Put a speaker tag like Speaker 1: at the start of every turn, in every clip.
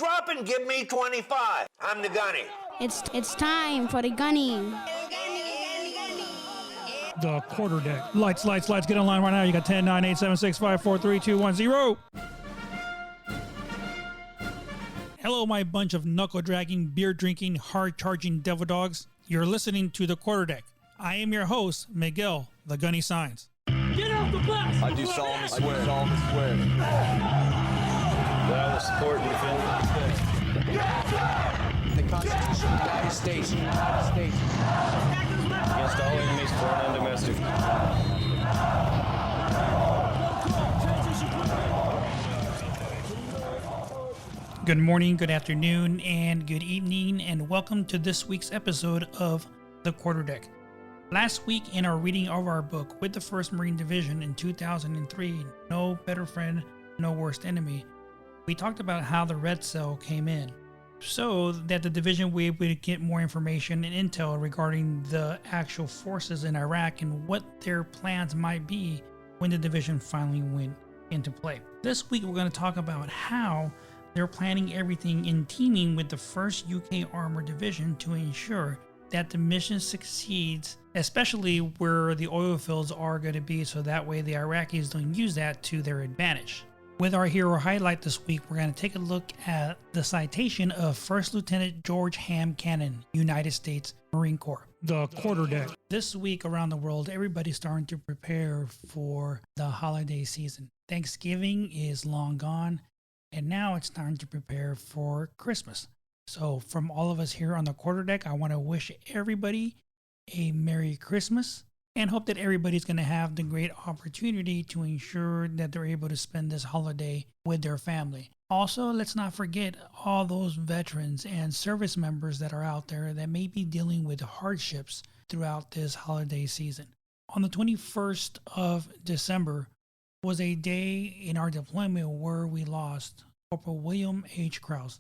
Speaker 1: drop and give me 25. I'm the gunny.
Speaker 2: It's time for the gunny.
Speaker 3: The quarter deck. Lights. Get online right now. You got 10, 9, 8, 7, 6, 5, 4, 3, 2, 1, 0. Hello, my bunch of knuckle-dragging, beer-drinking, hard-charging devil dogs. You're listening to The Quarter Deck. I am your host, Miguel, the Gunny Signs.
Speaker 4: Get off the bus!
Speaker 5: I do solemnly swear.
Speaker 6: That I will support and defend
Speaker 5: The Constitution of the United States.
Speaker 6: against all enemies, foreign and domestic.
Speaker 3: Good morning, good afternoon, and good evening, and welcome to this week's episode of The Quarter Deck. Last week, in our reading of our book, With the 1st Marine Division in 2003, No Better Friend, No Worst Enemy, we talked about how the Red Cell came in, so that the division would be able to get more information and intel regarding the actual forces in Iraq and what their plans might be when the division finally went into play. This week, we're going to talk about how they're planning everything in teaming with the 1st UK Armored Division to ensure that the mission succeeds, especially where the oil fields are going to be, so that way the Iraqis don't use that to their advantage. With our hero highlight this week, we're going to take a look at the citation of 1st Lieutenant George Ham Cannon, United States Marine Corps. The Quarter Deck. This week around the world, everybody's starting to prepare for the holiday season. Thanksgiving is long gone, and now it's time to prepare for Christmas. So from all of us here on the Quarter Deck, I want to wish everybody a Merry Christmas and hope that everybody's going to have the great opportunity to ensure that they're able to spend this holiday with their family. Also, let's not forget all those veterans and service members that are out there that may be dealing with hardships throughout this holiday season. On the 21st of December was a day in our deployment where we lost Corporal William H. Krause.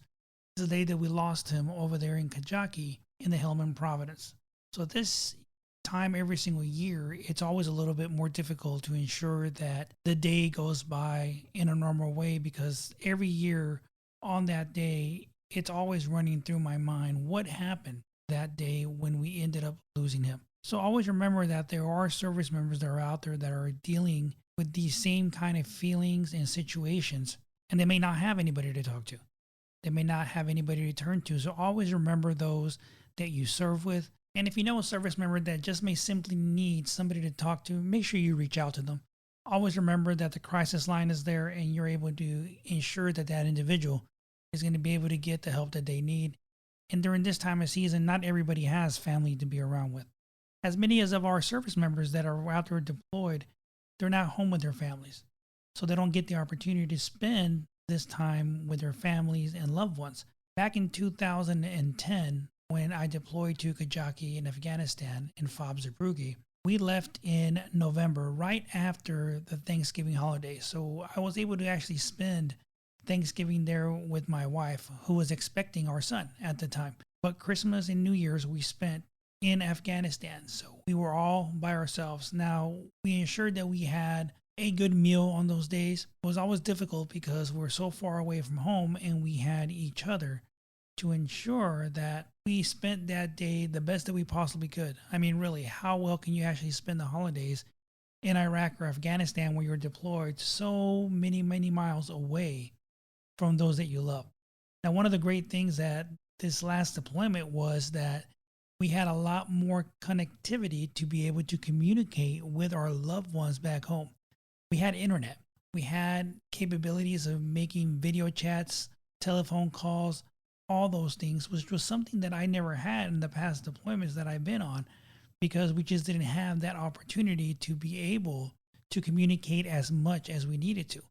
Speaker 3: This is the day that we lost him over there in Kajaki in the Helmand Province. So this time every single year, it's always a little bit more difficult to ensure that the day goes by in a normal way, because every year on that day, it's always running through my mind what happened that day when we ended up losing him. So always remember that there are service members that are out there that are dealing with these same kind of feelings and situations, and they may not have anybody to talk to. They may not have anybody to turn to. So always remember those that you serve with. And if you know a service member that just may simply need somebody to talk to, make sure you reach out to them. Always remember that the crisis line is there, and you're able to ensure that that individual is going to be able to get the help that they need. And during this time of season, not everybody has family to be around with. As many as of our service members that are out there deployed, they're not home with their families. So they don't get the opportunity to spend this time with their families and loved ones. Back in 2010, when I deployed to Kajaki in Afghanistan in FOB Zeebrugge, we left in November, right after the Thanksgiving holiday. So I was able to actually spend Thanksgiving there with my wife, who was expecting our son at the time. But Christmas and New Year's we spent in Afghanistan. So we were all by ourselves. Now, we ensured that we had a good meal on those days. It was always difficult because we're so far away from home, and we had each other to ensure that we spent that day the best that we possibly could. I mean, really, how well can you actually spend the holidays in Iraq or Afghanistan where you're deployed so many miles away from those that you love? Now, one of the great things that this last deployment was that we had a lot more connectivity to be able to communicate with our loved ones back home. We had internet. We had capabilities of making video chats, telephone calls, all those things, which was something that I never had in the past deployments that I've been on, because we just didn't have that opportunity to be able to communicate as much as we needed to.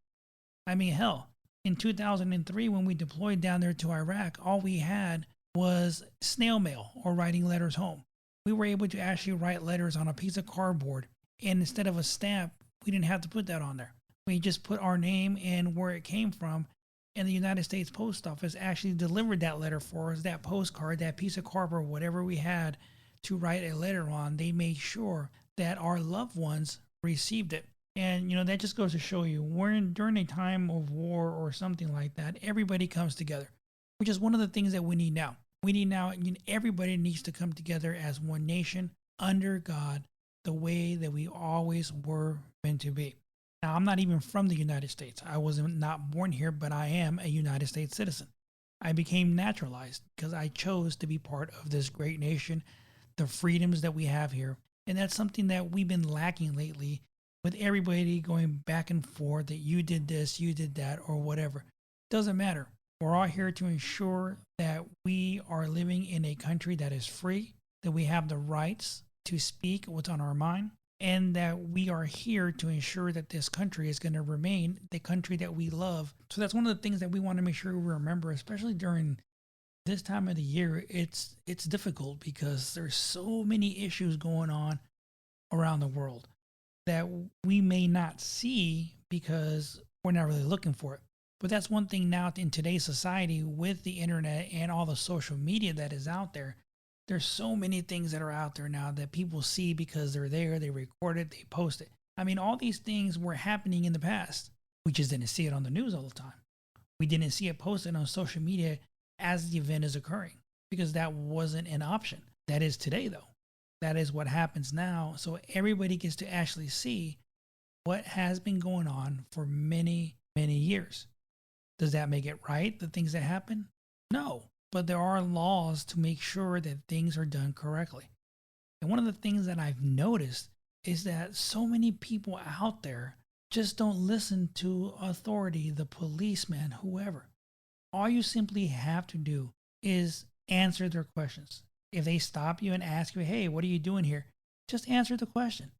Speaker 3: I mean, hell, in 2003, when we deployed down there to Iraq, all we had was snail mail or writing letters home. We were able to actually write letters on a piece of cardboard, and instead of a stamp, we didn't have to put that on there. We just put our name and where it came from, and the United States Post Office actually delivered that letter for us, that postcard, that piece of cardboard, whatever we had to write a letter on. They made sure that our loved ones received it. And, that just goes to show you, during a time of war or something like that, everybody comes together. which is one of the things that we need now. We need now, everybody needs to come together as one nation under God, the way that we always were meant to be. Now, I'm not even from the United States. I was not born here, but I am a United States citizen. I became naturalized because I chose to be part of this great nation, the freedoms that we have here. And that's something that we've been lacking lately, with everybody going back and forth that you did this, you did that, or whatever. Doesn't matter. We're all here to ensure that we are living in a country that is free, that we have the rights to speak what's on our mind, and that we are here to ensure that this country is going to remain the country that we love. So that's one of the things that we want to make sure we remember, especially during this time of the year. It's difficult because there's so many issues going on around the world that we may not see because we're not really looking for it. But that's one thing now in today's society with the internet and all the social media that is out there. There's so many things that are out there now that people see because they're there, they record it, they post it. I mean, all these things were happening in the past. We just didn't see it on the news all the time. We didn't see it posted on social media as the event is occurring because that wasn't an option. That is today, though. That is what happens now. So everybody gets to actually see what has been going on for many, many years. Does that make it right, the things that happen? No. But there are laws to make sure that things are done correctly. And one of the things that I've noticed is that so many people out there just don't listen to authority, the policeman, whoever. All you simply have to do is answer their questions. If they stop you and ask you, hey, what are you doing here? Just answer the question.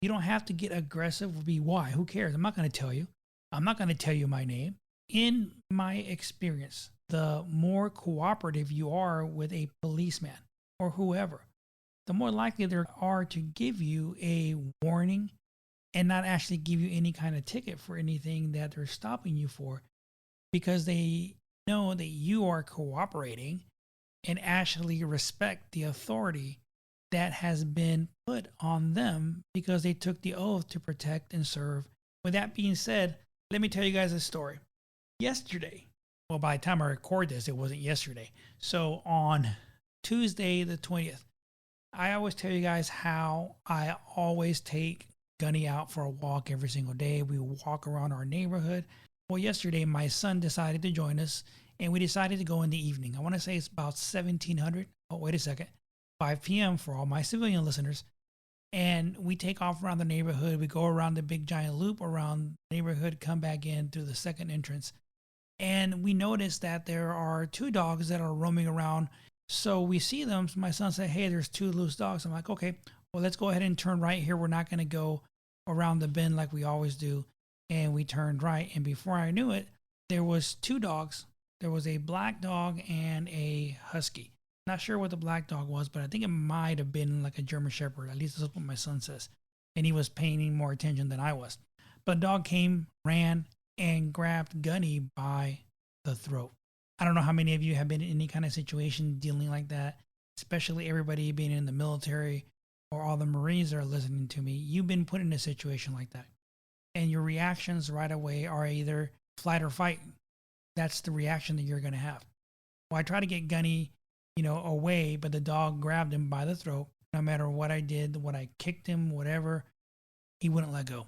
Speaker 3: You don't have to get aggressive or be why. Who cares? I'm not going to tell you. I'm not going to tell you my name. In my experience, the more cooperative you are with a policeman or whoever, the more likely they are to give you a warning and not actually give you any kind of ticket for anything that they're stopping you for, because they know that you are cooperating and actually respect the authority that has been put on them because they took the oath to protect and serve. With that being said, let me tell you guys a story. Yesterday, well, by the time I record this, it wasn't yesterday. So on Tuesday the 20th, I always tell you guys how I always take Gunny out for a walk every single day. We walk around our neighborhood. Well, yesterday, my son decided to join us, and we decided to go in the evening. I want to say it's about 1700. Oh, wait a second. 5 p.m. for all my civilian listeners. And we take off around the neighborhood. We go around the big giant loop around the neighborhood, come back in through the second entrance. And we notice that there are 2 dogs that are roaming around. So we see them. So my son said, hey, there's 2 loose dogs. I'm like, okay, well, let's go ahead and turn right here. We're not going to go around the bend like we always do. And we turned right. And before I knew it, there was 2 dogs. There was a black dog and a husky. Not sure what the black dog was, but I think it might have been like a German Shepherd. At least that's what my son says. And he was paying more attention than I was. But the dog came, ran, and grabbed Gunny by the throat. I don't know how many of you have been in any kind of situation dealing like that, especially everybody being in the military or all the Marines that are listening to me. You've been put in a situation like that. And your reactions right away are either flight or fight. That's the reaction that you're going to have. Well, I try to get Gunny, away, but the dog grabbed him by the throat. No matter what I did, what I kicked him, whatever, he wouldn't let go.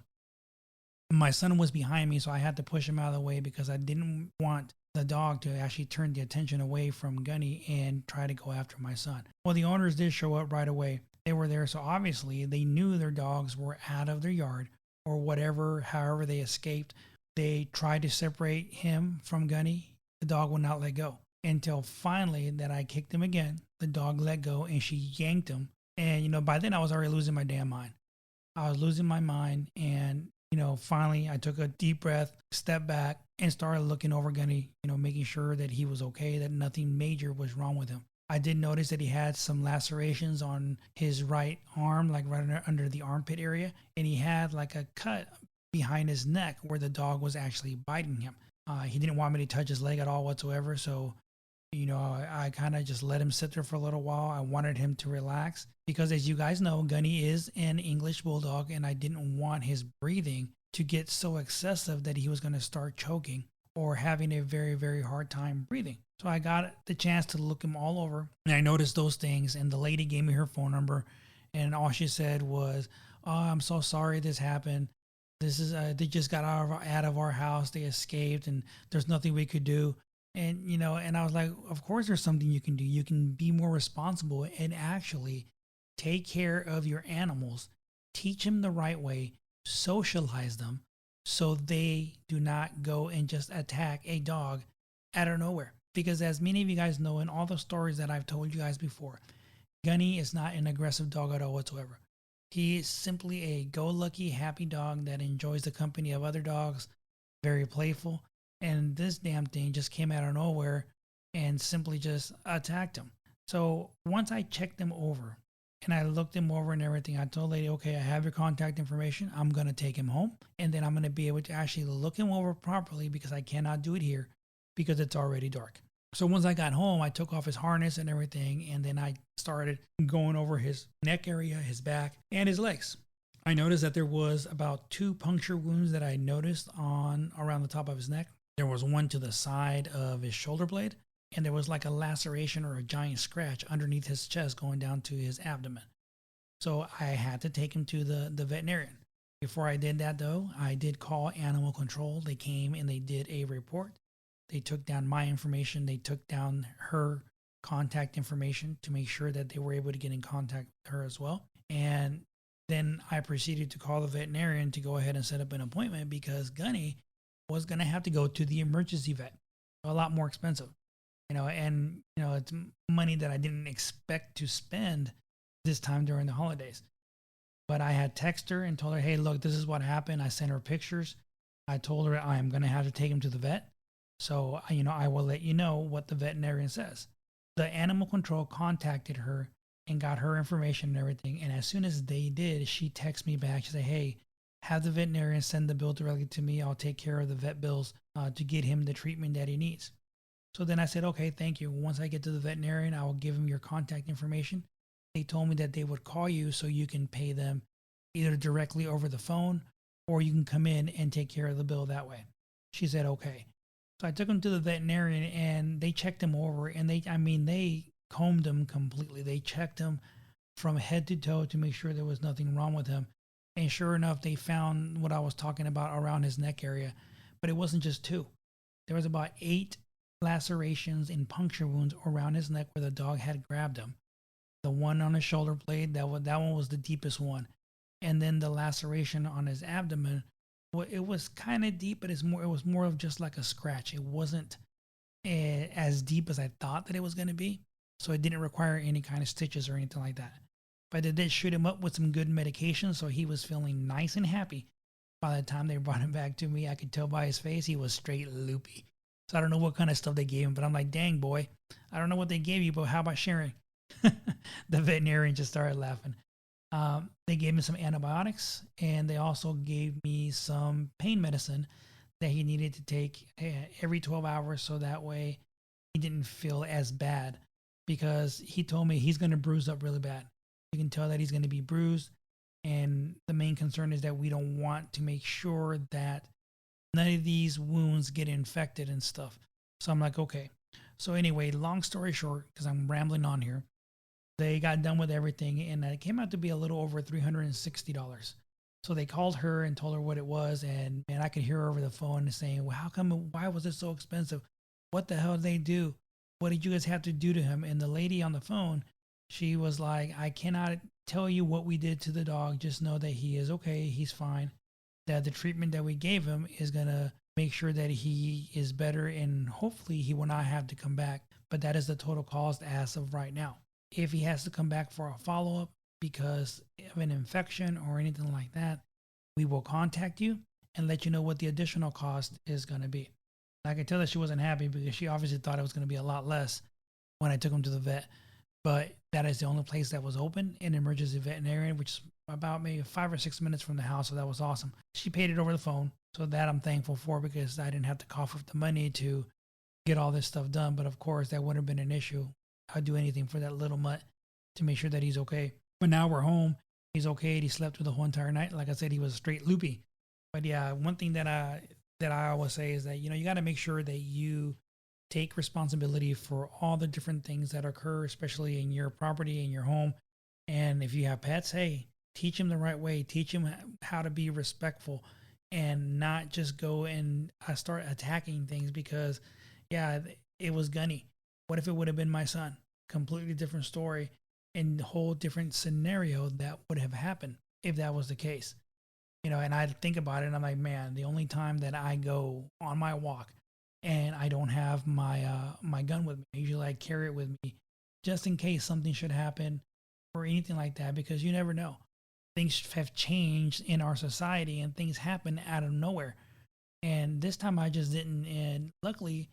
Speaker 3: My son was behind me, so I had to push him out of the way because I didn't want the dog to actually turn the attention away from Gunny and try to go after my son. Well, the owners did show up right away. They were there, so obviously they knew their dogs were out of their yard or whatever, however they escaped. They tried to separate him from Gunny. The dog would not let go until finally that I kicked him again. The dog let go and she yanked him. And, by then I was already losing my damn mind. I was losing my mind. And, finally I took a deep breath, stepped back and started looking over Gunny, making sure that he was okay, that nothing major was wrong with him. I did notice that he had some lacerations on his right arm, like right under the armpit area. And he had like a cut behind his neck where the dog was actually biting him. He didn't want me to touch his leg at all whatsoever. So, I kind of just let him sit there for a little while. I wanted him to relax because, as you guys know, Gunny is an English bulldog, and I didn't want his breathing to get so excessive that he was going to start choking or having a very, very hard time breathing. So I got the chance to look him all over, and I noticed those things. And the lady gave me her phone number, and all she said was, "Oh, I'm so sorry this happened. This is they just got out of our house. They escaped, and there's nothing we could do." And and I was like, "Of course, there's something you can do. You can be more responsible and actually take care of your animals, teach them the right way, socialize them, so they do not go and just attack a dog out of nowhere." Because as many of you guys know in all the stories that I've told you guys before, Gunny is not an aggressive dog at all whatsoever. He is simply a go-lucky, happy dog that enjoys the company of other dogs, very playful. And this damn thing just came out of nowhere and simply just attacked him. So once I checked him over and I looked him over and everything, I told the lady, "Okay, I have your contact information. I'm going to take him home. And then I'm going to be able to actually look him over properly because I cannot do it here because it's already dark." So once I got home, I took off his harness and everything. And then I started going over his neck area, his back, and his legs. I noticed that there was about 2 puncture wounds that I noticed on around the top of his neck. There was one to the side of his shoulder blade, and there was like a laceration or a giant scratch underneath his chest going down to his abdomen. So I had to take him to the veterinarian. Before I did that though, I did call animal control. They came and they did a report. They took down my information. They took down her contact information to make sure that they were able to get in contact with her as well. And then I proceeded to call the veterinarian to go ahead and set up an appointment because Gunny was going to have to go to the emergency vet. A lot more expensive, and it's money that I didn't expect to spend this time during the holidays. But I had texted her and told her, "Hey, look, this is what happened." I sent her pictures. I told her I am going to have to take him to the vet. So, I will let you know what the veterinarian says. The animal control contacted her and got her information and everything. And as soon as they did, she texted me back. She said, "Hey, have the veterinarian send the bill directly to me. I'll take care of the vet bills to get him the treatment that he needs." So then I said, "Okay, thank you. Once I get to the veterinarian, I will give him your contact information." They told me that they would call you so you can pay them either directly over the phone or you can come in and take care of the bill that way. She said, "Okay." So I took him to the veterinarian and they checked him over and they combed him completely. They checked him from head to toe to make sure there was nothing wrong with him. And sure enough, they found what I was talking about around his neck area. But it wasn't just 2. There was about 8 lacerations and puncture wounds around his neck where the dog had grabbed him. The one on his shoulder blade, that one was the deepest one. And then the laceration on his abdomen, well, it was kind of deep, but it was more of just like a scratch. It wasn't as deep as I thought that it was going to be. So it didn't require any kind of stitches or anything like that. But they did shoot him up with some good medication, so he was feeling nice and happy. By the time they brought him back to me, I could tell by his face he was straight loopy. So I don't know what kind of stuff they gave him, but I'm like, "Dang, boy, I don't know what they gave you, but how about sharing?" The veterinarian just started laughing. They gave me some antibiotics, and they also gave me some pain medicine that he needed to take every 12 hours so that way he didn't feel as bad, because he told me he's going to bruise up really bad. You can tell that he's going to be bruised, and the main concern is that we don't want to make sure that none of these wounds get infected and stuff. So I'm like, okay. So anyway, long story short, because I'm rambling on here, they got done with everything, and it came out to be a little over $360. So they called her and told her what it was, and man, I could hear her over the phone saying, "Well, why was it so expensive? What the hell did they do? What did you guys have to do to him?" And the lady on the phone, she was like, "I cannot tell you what we did to the dog. Just know that he is okay. He's fine. That the treatment that we gave him is going to make sure that he is better, and hopefully he will not have to come back. But that is the total cost as of right now. If he has to come back for a follow-up because of an infection or anything like that, we will contact you and let you know what the additional cost is going to be." I could tell that she wasn't happy because she obviously thought it was going to be a lot less when I took him to the vet. But that is the only place that was open, an emergency veterinarian, which is about maybe 5 or 6 minutes from the house. So that was awesome. She paid it over the phone. So that I'm thankful for, because I didn't have to cough up the money to get all this stuff done. But of course, that would have been an issue. I'd do anything for that little mutt to make sure that he's okay. But now we're home. He's okay. He slept through the whole entire night. Like I said, he was straight loopy. But yeah, one thing that that I always say is that, you got to make sure that you take responsibility for all the different things that occur, especially in your property, in your home. And if you have pets, hey, teach them the right way, teach them how to be respectful and not just go and start attacking things because, yeah, it was Gunny. What if it would have been my son? Completely different story and whole different scenario that would have happened if that was the case. And I think about it and I'm like, man, the only time that I go on my walk and I don't have my gun with me, usually I carry it with me just in case something should happen or anything like that, because you never know. Things have changed in our society and things happen out of nowhere. And this time I just didn't. And luckily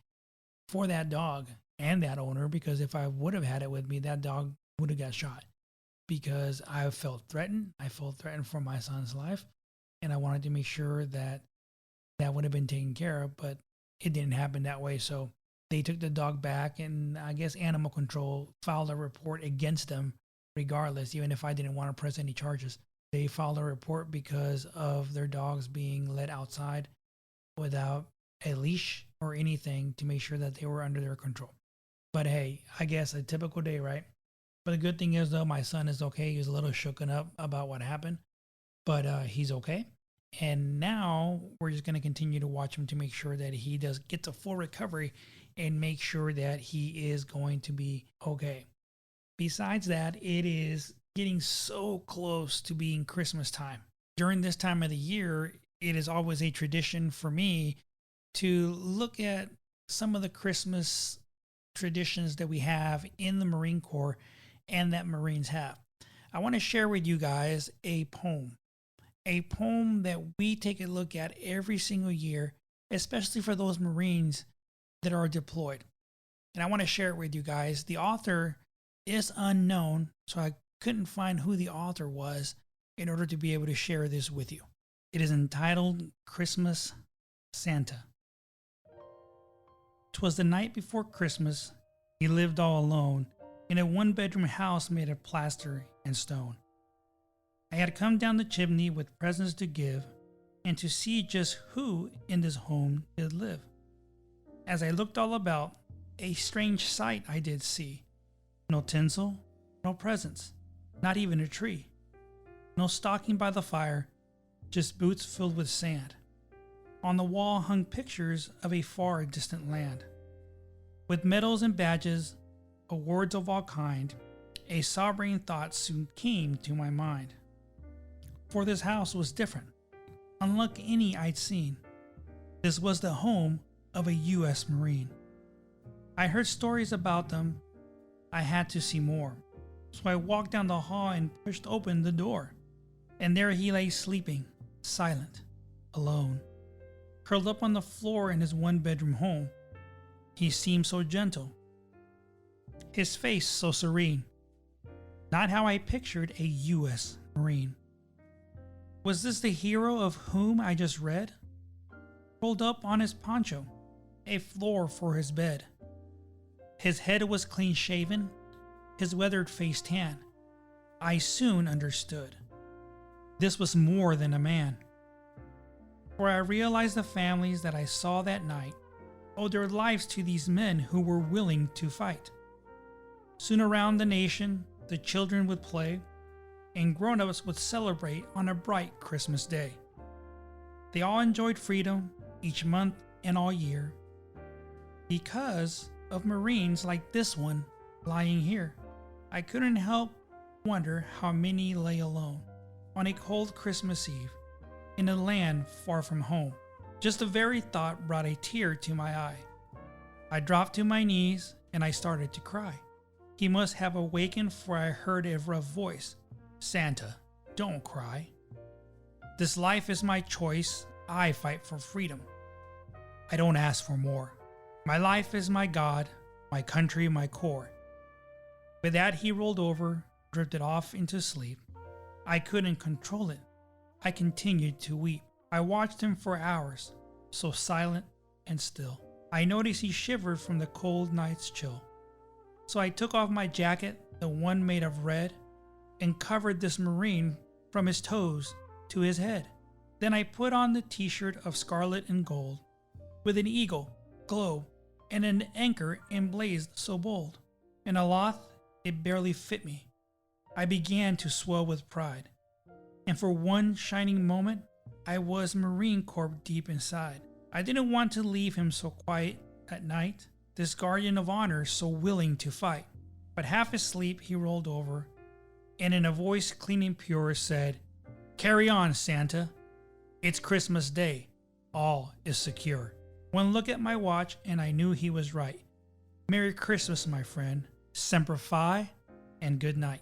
Speaker 3: for that dog and that owner, because if I would have had it with me, that dog would have got shot because I felt threatened. I felt threatened for my son's life. And I wanted to make sure that that would have been taken care of, but it didn't happen that way. So they took the dog back, and I guess animal control filed a report against them regardless, even if I didn't want to press any charges. They filed a report because of their dogs being let outside without a leash or anything to make sure that they were under their control. But hey, I guess a typical day, right? But the good thing is, though, my son is okay. He was a little shooken up about what happened, but he's okay. And now we're just going to continue to watch him to make sure that he gets a full recovery and make sure that he is going to be okay. Besides that, it is getting so close to being Christmas time. During this time of the year, it is always a tradition for me to look at some of the Christmas traditions that we have in the Marine Corps and that Marines have. I want to share with you guys a poem that we take a look at every single year, especially for those Marines that are deployed. And I want to share it with you guys. The author is unknown, so I couldn't find who the author was in order to be able to share this with you. It is entitled Christmas Santa. 'Twas the night before Christmas. He lived all alone in a one-bedroom house made of plaster and stone. I had come down the chimney with presents to give and to see just who in this home did live. As I looked all about, a strange sight I did see. No tinsel, no presents, not even a tree. No stocking by the fire, just boots filled with sand. On the wall hung pictures of a far distant land. With medals and badges, awards of all kind, a sobering thought soon came to my mind. For this house was different, unlike any I'd seen. This was the home of a U.S. Marine. I heard stories about them. I had to see more. So I walked down the hall and pushed open the door. And there he lay sleeping, silent, alone, curled up on the floor in his one-bedroom home. He seemed so gentle, his face so serene. Not how I pictured a U.S. Marine. Was this the hero of whom I just read? Rolled up on his poncho, a floor for his bed. His head was clean shaven, his weathered face tan. I soon understood. This was more than a man. For I realized the families that I saw that night owed their lives to these men who were willing to fight. Soon around the nation, the children would play, and grown-ups would celebrate on a bright Christmas day. They all enjoyed freedom each month and all year because of Marines like this one lying here. I couldn't help wonder how many lay alone on a cold Christmas Eve in a land far from home. Just the very thought brought a tear to my eye. I dropped to my knees and I started to cry. He must have awakened, for I heard a rough voice. Santa, don't cry. This life is my choice. I fight for freedom. I don't ask for more. My life is my God, my country, my core. With that, he rolled over, drifted off into sleep. I couldn't control it. I continued to weep. I watched him for hours, so silent and still. I noticed he shivered from the cold night's chill. So I took off my jacket, the one made of red, and covered this Marine from his toes to his head. Then I put on the t-shirt of scarlet and gold, with an eagle, globe, and an anchor emblazed so bold. And aloft it barely fit me. I began to swell with pride. And for one shining moment, I was Marine Corps deep inside. I didn't want to leave him so quiet at night, this guardian of honor so willing to fight. But half asleep he rolled over, and in a voice clean and pure said, "Carry on, Santa. It's Christmas Day. All is secure." One look at my watch and I knew he was right. Merry Christmas, my friend. Semper Fi, and good night.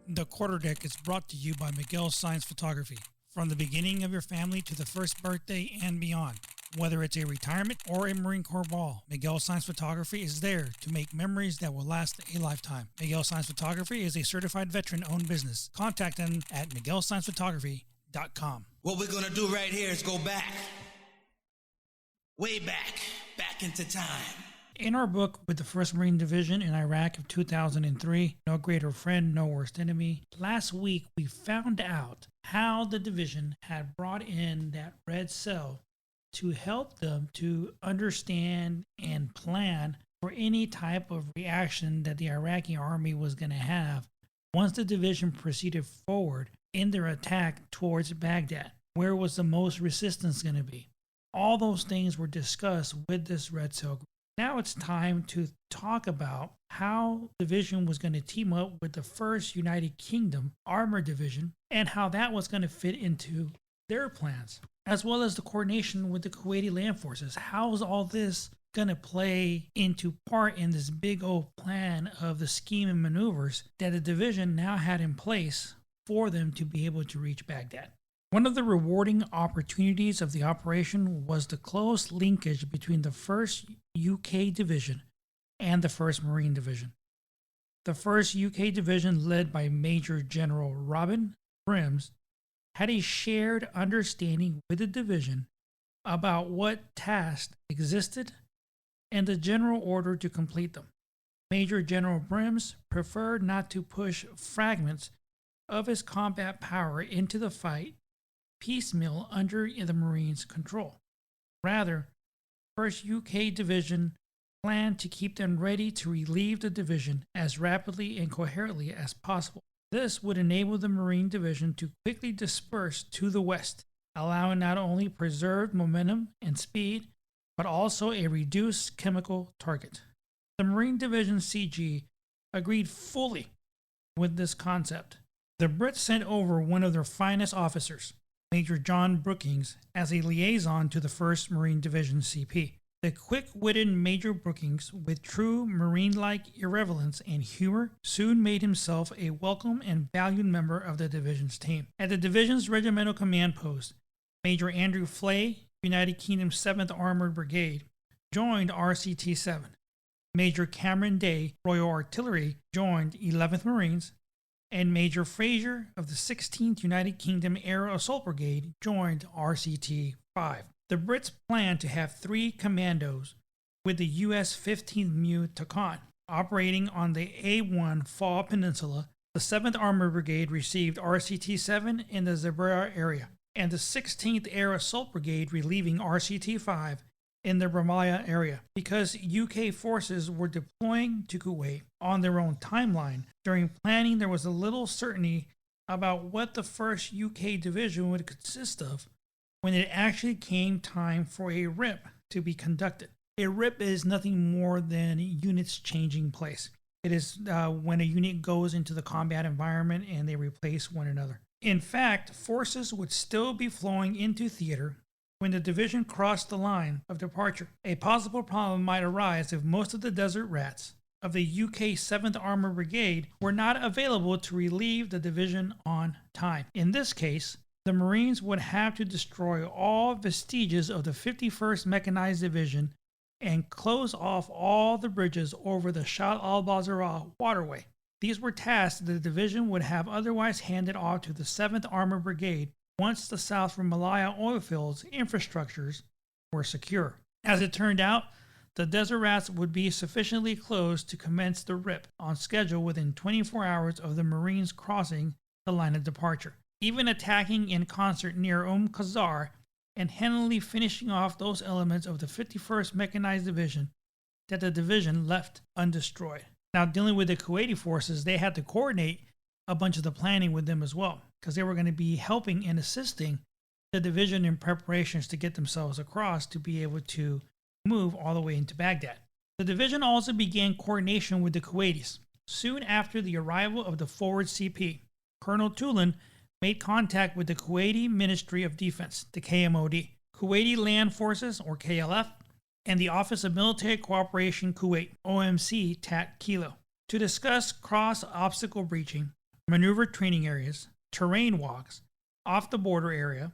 Speaker 3: The Quarterdeck is brought to you by Miguel Science Photography. From the beginning of your family to the first birthday and beyond. Whether it's a retirement or a Marine Corps ball, Miguel Science Photography is there to make memories that will last a lifetime. Miguel Science Photography is a certified veteran-owned business. Contact them at miguelsciencephotography.com.
Speaker 4: What we're gonna do right here is go back. Way back into time.
Speaker 3: In our book with the 1st Marine Division in Iraq of 2003, No Greater Friend, No Worst Enemy, last week we found out how the division had brought in that red cell to help them to understand and plan for any type of reaction that the Iraqi army was going to have once the division proceeded forward in their attack towards Baghdad. Where was the most resistance going to be? All those things were discussed with this red cell group. Now it's time to talk about how the division was going to team up with the 1st United Kingdom Armored Division and how that was going to fit into their plans, as well as the coordination with the Kuwaiti land forces. How is all this going to play into part in this big old plan of the scheme and maneuvers that the division now had in place for them to be able to reach Baghdad? One of the rewarding opportunities of the operation was the close linkage between the 1st UK Division and the 1st Marine Division. The 1st UK Division, led by Major General Robin Brims, had a shared understanding with the division about what tasks existed and the general order to complete them. Major General Brims preferred not to push fragments of his combat power into the fight piecemeal under the Marines' control. Rather, 1st UK Division planned to keep them ready to relieve the division as rapidly and coherently as possible. This would enable the Marine Division to quickly disperse to the west, allowing not only preserved momentum and speed, but also a reduced chemical target. The Marine Division CG agreed fully with this concept. The Brits sent over one of their finest officers, Major John Brookings, as a liaison to the 1st Marine Division CP. The quick-witted Major Brookings, with true Marine-like irreverence and humor, soon made himself a welcome and valued member of the division's team. At the division's regimental command post, Major Andrew Flay, United Kingdom 7th Armored Brigade, joined RCT-7. Major Cameron Day, Royal Artillery, joined 11th Marines, and Major Fraser of the 16th United Kingdom Air Assault Brigade joined RCT-5. The Brits planned to have 3 commandos with the US 15th MU Takan operating on the A1 Fall Peninsula. The 7th Armored Brigade received RCT-7 in the Zabra area, and the 16th Air Assault Brigade relieving RCT-5 in the Ramallah area. Because UK forces were deploying to Kuwait on their own timeline, during planning there was a little certainty about what the 1st UK Division would consist of when it actually came time for a RIP to be conducted. A RIP is nothing more than units changing place. It is when a unit goes into the combat environment and they replace one another. In fact, forces would still be flowing into theater when the division crossed the line of departure. A possible problem might arise if most of the desert rats of the UK 7th Armored Brigade were not available to relieve the division on time. In this case, the Marines would have to destroy all vestiges of the 51st Mechanized Division and close off all the bridges over the Shah al-Bazarah waterway. These were tasks that the division would have otherwise handed off to the 7th Armored Brigade once the South Ramallah oilfields infrastructures were secure. As it turned out, The Desert Rats would be sufficiently close to commence the RIP on schedule within 24 hours of the Marines crossing the line of departure, even attacking in concert near Qasr and handily finishing off those elements of the 51st Mechanized Division that the division left undestroyed. Now, dealing with the Kuwaiti forces, they had to coordinate a bunch of the planning with them as well, because they were going to be helping and assisting the division in preparations to get themselves across to be able to move all the way into Baghdad. The division also began coordination with the Kuwaitis. Soon after the arrival of the forward CP, Colonel Tulin made contact with the Kuwaiti Ministry of Defense, the KMOD, Kuwaiti Land Forces, or KLF, and the Office of Military Cooperation Kuwait, OMC TAT Kilo, to discuss cross-obstacle breaching, maneuver training areas, terrain walks, off-the-border area,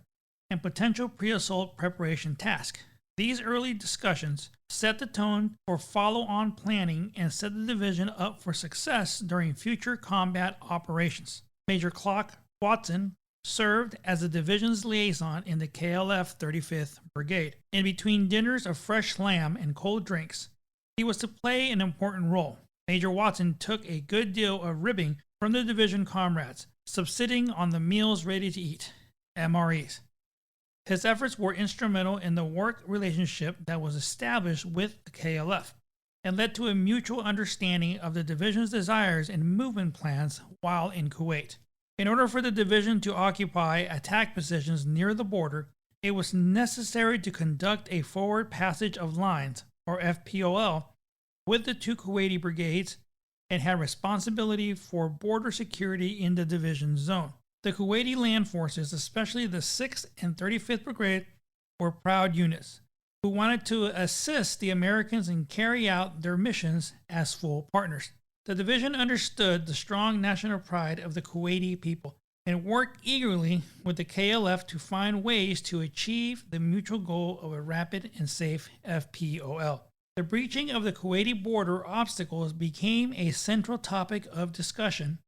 Speaker 3: and potential pre-assault preparation task. These early discussions set the tone for follow-on planning and set the division up for success during future combat operations. Major Clark Watson served as the division's liaison in the KLF 35th Brigade. In between dinners of fresh lamb and cold drinks, he was to play an important role. Major Watson took a good deal of ribbing from the division comrades, subsisting on the meals ready to eat, MREs. His efforts were instrumental in the work relationship that was established with the KLF and led to a mutual understanding of the division's desires and movement plans while in Kuwait. In order for the division to occupy attack positions near the border, it was necessary to conduct a forward passage of lines, or FPOL, with the two Kuwaiti brigades and had responsibility for border security in the division zone. The Kuwaiti land forces, especially the 6th and 35th Brigade, were proud units who wanted to assist the Americans and carry out their missions as full partners. The division understood the strong national pride of the Kuwaiti people and worked eagerly with the KLF to find ways to achieve the mutual goal of a rapid and safe FPOL. The breaching of the Kuwaiti border obstacles became a central topic of discussion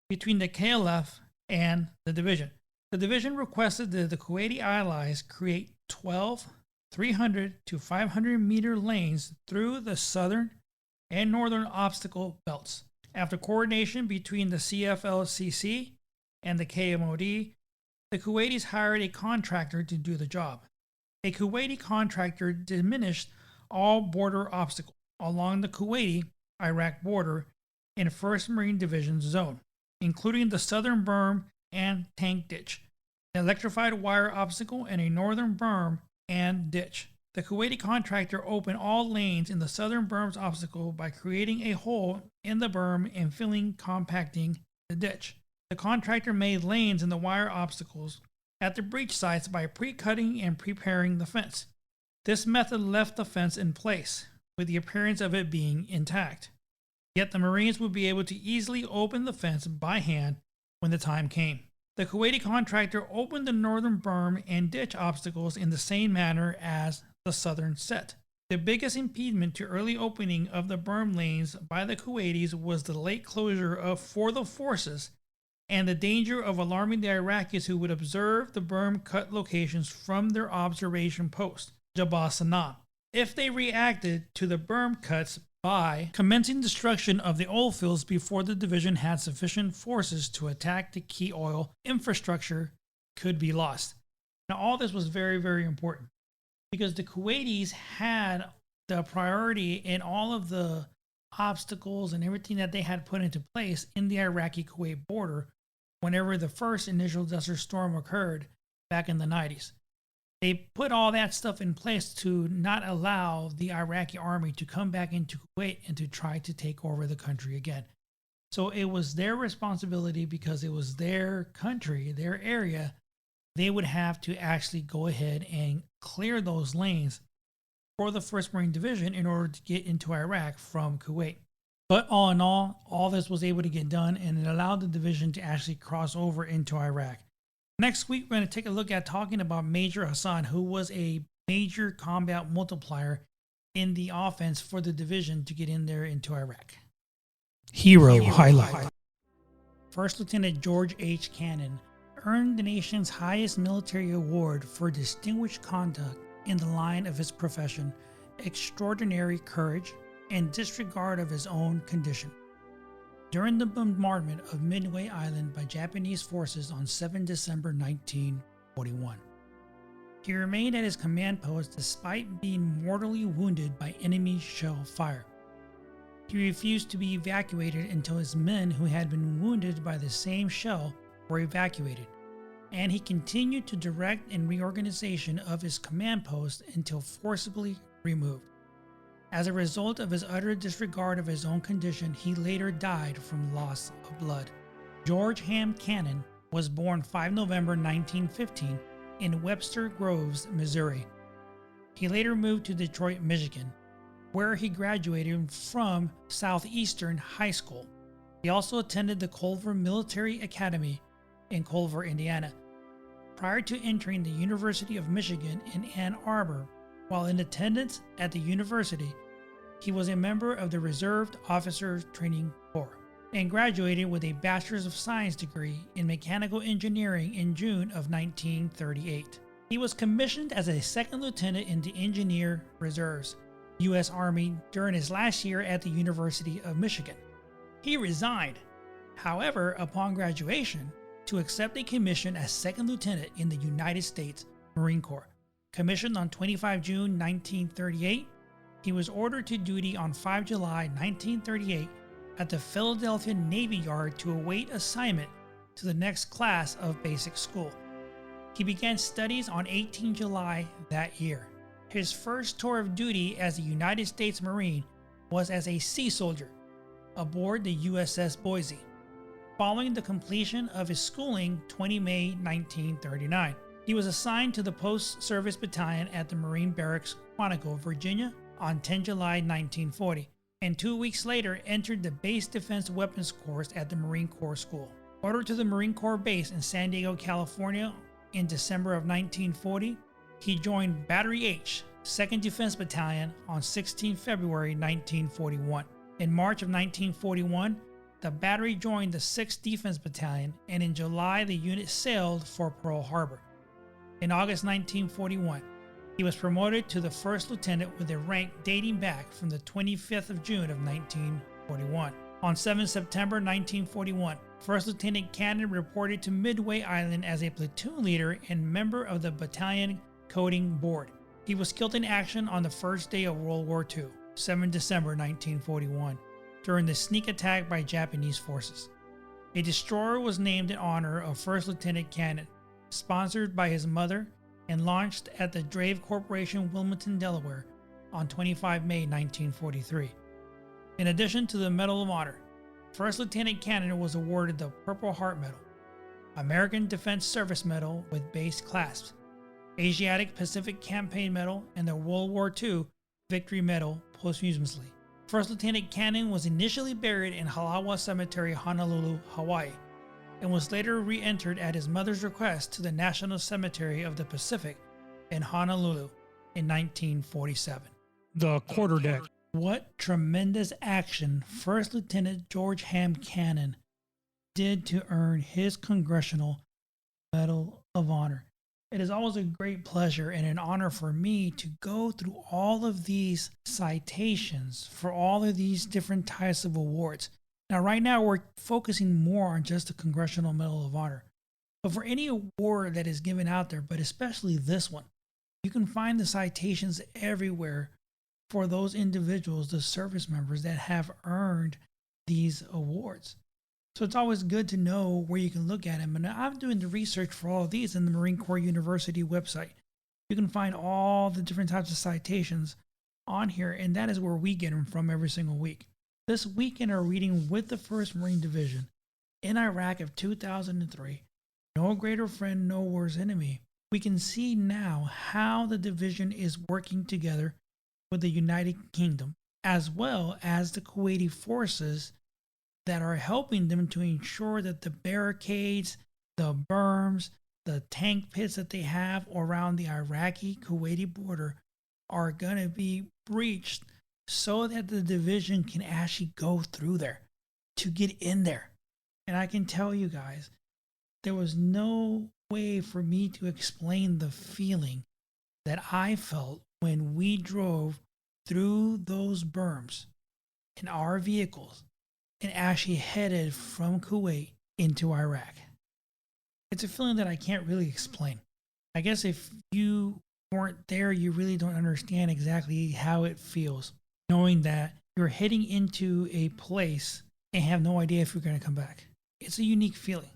Speaker 3: between the KLF and the division. The division requested that the Kuwaiti allies create 12 300 to 500 meter lanes through the southern and northern obstacle belts. After coordination between the CFLCC and the KMOD, the Kuwaitis hired a contractor to do the job. A Kuwaiti contractor diminished all border obstacles along the Kuwaiti-Iraq border in 1st Marine Division zone, including the southern berm and tank ditch, an electrified wire obstacle, and a northern berm and ditch. The Kuwaiti contractor opened all lanes in the southern berm's obstacle by creating a hole in the berm and compacting the ditch. The contractor made lanes in the wire obstacles at the breach sites by pre-cutting and preparing the fence. This method left the fence in place, with the appearance of it being intact. Yet the Marines would be able to easily open the fence by hand when the time came. The Kuwaiti contractor opened the northern berm and ditch obstacles in the same manner as the southern set. The biggest impediment to early opening of the berm lanes by the Kuwaitis was the late closure for the forces and the danger of alarming the Iraqis who would observe the berm cut locations from their observation post, Jabal Sanaa, if they reacted to the berm cuts by commencing destruction of the oil fields before the division had sufficient forces to attack the key oil infrastructure could be lost. Now, all this was very, very important because the Kuwaitis had the priority in all of the obstacles and everything that they had put into place in the Iraqi-Kuwait border whenever the first initial Desert Storm occurred back in the 90s. They put all that stuff in place to not allow the Iraqi army to come back into Kuwait and to try to take over the country again. So it was their responsibility because it was their country, their area. They would have to actually go ahead and clear those lanes for the 1st Marine Division in order to get into Iraq from Kuwait. But all in all this was able to get done, and it allowed the division to actually cross over into Iraq. Next week, we're going to take a look at talking about Major Hassan, who was a major combat multiplier in the offense for the division to get in there into Iraq. Hero highlight. First Lieutenant George H. Cannon earned the nation's highest military award for distinguished conduct in the line of his profession extraordinary courage and disregard of his own condition. During the bombardment of Midway Island by Japanese forces on 7 December 1941, he remained at his command post despite being mortally wounded by enemy shell fire. He refused to be evacuated until his men who had been wounded by the same shell were evacuated, and he continued to direct and reorganization of his command post until forcibly removed. As a result of his utter disregard of his own condition, he later died from loss of blood. George Ham Cannon was born 5 November 1915 in Webster Groves, Missouri. He later moved to Detroit, Michigan, where he graduated from Southeastern High School. He also attended the Culver Military Academy in Culver, Indiana. Prior to entering the University of Michigan in Ann Arbor, while in attendance at the university, he was a member of the Reserve Officers Training Corps and graduated with a Bachelor's of Science degree in Mechanical Engineering in June of 1938. He was commissioned as a second lieutenant in the Engineer Reserves, U.S. Army, during his last year at the University of Michigan. He resigned, however, upon graduation to accept a commission as second lieutenant in the United States Marine Corps. Commissioned on 25 June 1938, he was ordered to duty on 5 July 1938 at the Philadelphia Navy Yard to await assignment to the next class of basic school. He began studies on 18 July that year. His first tour of duty as a United States Marine was as a sea soldier aboard the USS Boise, following the completion of his schooling 20 May 1939. He was assigned to the Post-Service Battalion at the Marine Barracks, Quantico, Virginia on 10 July 1940, and 2 weeks later entered the Base Defense Weapons course at the Marine Corps School. Ordered to the Marine Corps Base in San Diego, California in December of 1940, he joined Battery H, 2nd Defense Battalion on 16 February 1941. In March of 1941, the battery joined the 6th Defense Battalion, and in July the unit sailed for Pearl Harbor. In August 1941, he was promoted to the first lieutenant with a rank dating back from the 25th of June of 1941. On 7 September 1941, First Lieutenant Cannon reported to Midway Island as a platoon leader and member of the Battalion Coding Board. He was killed in action on the first day of World War II, 7 December 1941, during the sneak attack by Japanese forces. A destroyer was named in honor of First Lieutenant Cannon, sponsored by his mother, and launched at the Drave Corporation, Wilmington, Delaware, on 25 May 1943. In addition to the Medal of Honor, First Lieutenant Cannon was awarded the Purple Heart Medal, American Defense Service Medal with base clasps, Asiatic Pacific Campaign Medal, and the World War II Victory Medal posthumously. First Lieutenant Cannon was initially buried in Halawa Cemetery, Honolulu, Hawaii, and was later re-entered at his mother's request to the National Cemetery of the Pacific in Honolulu in 1947. The quarterdeck. What tremendous action First Lieutenant George Ham Cannon did to earn his Congressional Medal of Honor. It is always a great pleasure and an honor for me to go through all of these citations for all of these different types of awards. Now, right now, we're focusing more on just the Congressional Medal of Honor. But for any award that is given out there, but especially this one, you can find the citations everywhere for those individuals, the service members that have earned these awards. So it's always good to know where you can look at them. And I'm doing the research for all of these in the Marine Corps University website. You can find all the different types of citations on here, and that is where we get them from every single week. This week in our reading with the 1st Marine Division in Iraq of 2003, No Greater Friend, No Worse Enemy, we can see now how the division is working together with the United Kingdom, as well as the Kuwaiti forces that are helping them to ensure that the barricades, the berms, the tank pits that they have around the Iraqi-Kuwaiti border are going to be breached so that the division can actually go through there to get in there. And I can tell you guys, there was no way for me to explain the feeling that I felt when we drove through those berms in our vehicles and actually headed from Kuwait into Iraq. It's a feeling that I can't really explain. I guess if you weren't there, you really don't understand exactly how it feels, knowing that you're heading into a place and have no idea if you're going to come back. It's a unique feeling.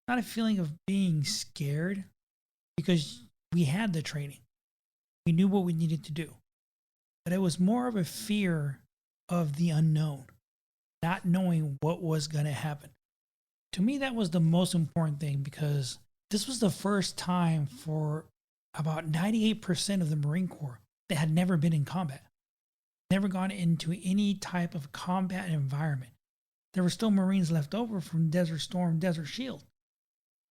Speaker 3: Not a feeling of being scared, because we had the training. We knew what we needed to do. But it was more of a fear of the unknown, not knowing what was going to happen. To me, that was the most important thing, because this was the first time for about 98% of the Marine Corps that had never been in combat, never gone into any type of combat environment. There were still Marines left over from Desert Storm, Desert Shield,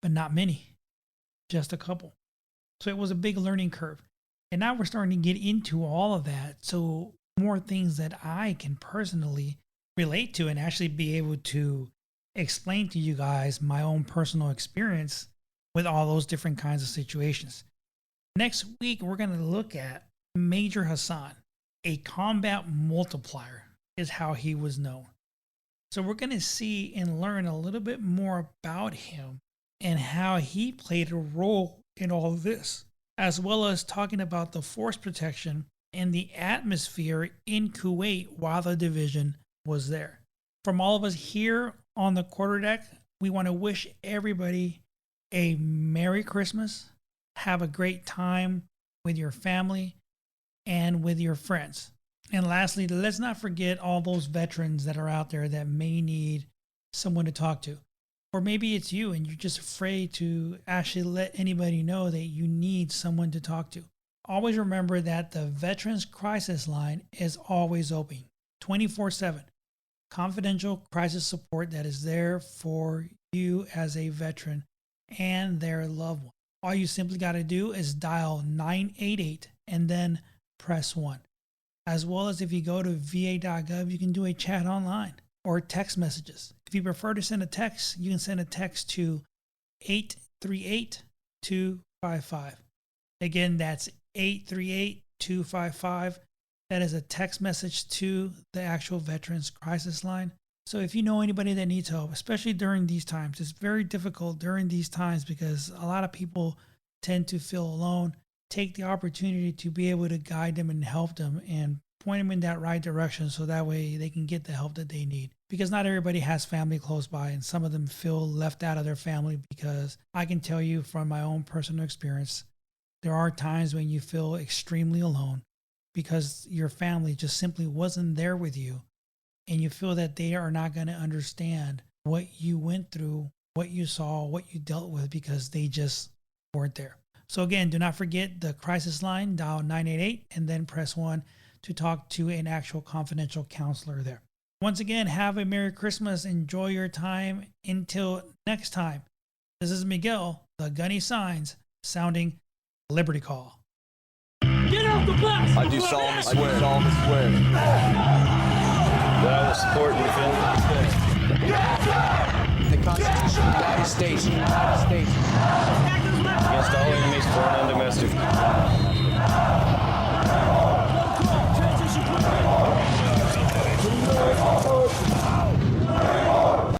Speaker 3: but not many, just a couple. So it was a big learning curve. And now we're starting to get into all of that. So more things that I can personally relate to and actually be able to explain to you guys my own personal experience with all those different kinds of situations. Next week, we're going to look at Major Hassan, a combat multiplier is how he was known. So we're going to see and learn a little bit more about him and how he played a role in all of this, as well as talking about the force protection and the atmosphere in Kuwait while the division was there. From all of us here on the quarterdeck, we want to wish everybody a Merry Christmas. Have a great time with your family and with your friends. And lastly, let's not forget all those veterans that are out there that may need someone to talk to. Or maybe it's you and you're just afraid to actually let anybody know that you need someone to talk to. Always remember that the Veterans Crisis Line is always open, 24/7. Confidential crisis support that is there for you as a veteran and their loved one. All you simply got to do is dial 988 and then press 1. As well as if you go to va.gov, you can do a chat online or text messages. If you prefer to send a text, you can send a text to 838-255. Again, that's 838-255. That is a text message to the actual Veterans Crisis Line. So if you know anybody that needs help, especially during these times, it's very difficult during these times because a lot of people tend to feel alone. Take the opportunity to be able to guide them and help them and point them in that right direction so that way they can get the help that they need. Because not everybody has family close by, and some of them feel left out of their family, because I can tell you from my own personal experience, there are times when you feel extremely alone because your family just simply wasn't there with you, and you feel that they are not going to understand what you went through, what you saw, what you dealt with, because they just weren't there. So again, do not forget the crisis line, dial 988 and then press 1 to talk to an actual confidential counselor there. Once again, have a Merry Christmas. Enjoy your time. Until next time, this is Miguel, the Gunny Signs, sounding Liberty Call.
Speaker 6: Get off the bus!
Speaker 5: I do solemnly swear.
Speaker 6: That I will support and defend
Speaker 5: The Constitution of the United States.
Speaker 6: against all